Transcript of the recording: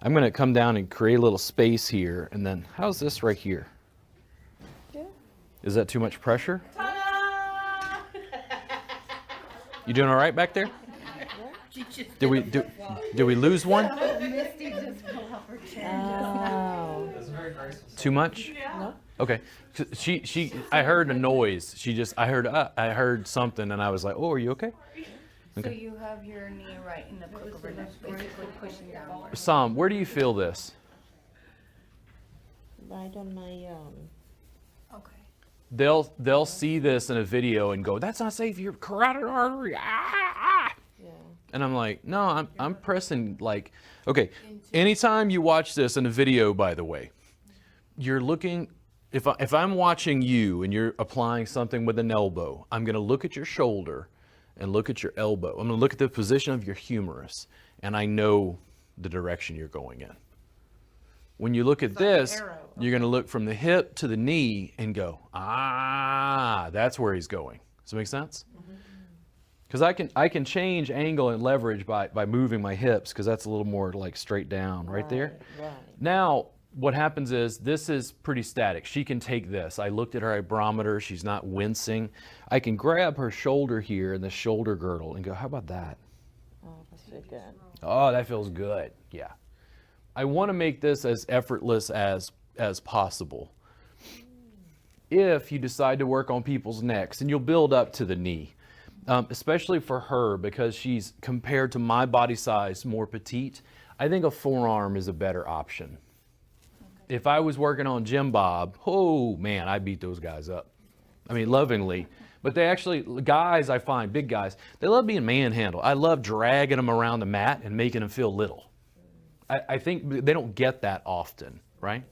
I'm going to come down and create a little space here, and then how's this right here? Yeah. Is that too much pressure? Ta-da! You doing all right back there? Did we lose one? Misty just fell off her chair. Oh. Too much? No. Okay. I heard a noise. I heard something, and I was like, oh, are you okay? So you have your knee right in the crook of her neck, basically pushing downward. Sam, where do you feel this? Right on my Okay. They'll see this in a video and go, that's not safe, your carotid artery. Ah! yeah. And I'm like, no, I'm pressing like, okay, anytime you watch this in a video, by the way, you're looking, if I'm watching you and you're applying something with an elbow, I'm gonna look at your shoulder and look at your elbow. I'm gonna look at the position of your humerus, and I know the direction you're going in. When you look at this, you're gonna look from the hip to the knee and go, ah, that's where he's going. Does that make sense? Because I can change angle and leverage by moving my hips, because that's a little more like straight down right there. Right. Now, what happens is this is pretty static. She can take this. I looked at her barometer. She's not wincing. I can grab her shoulder here in the shoulder girdle and go, how about that? Oh, that's very good. Oh, that feels good. Yeah. I want to make this as effortless as possible. If you decide to work on people's necks, and you'll build up to the knee, especially for her, because she's, compared to my body size, more petite, I think a forearm is a better option. If I was working on Jim Bob, oh man, I beat those guys up. I mean, lovingly. But they actually, guys I find, big guys, they love being manhandled. I love dragging them around the mat and making them feel little. I think they don't get that often, right?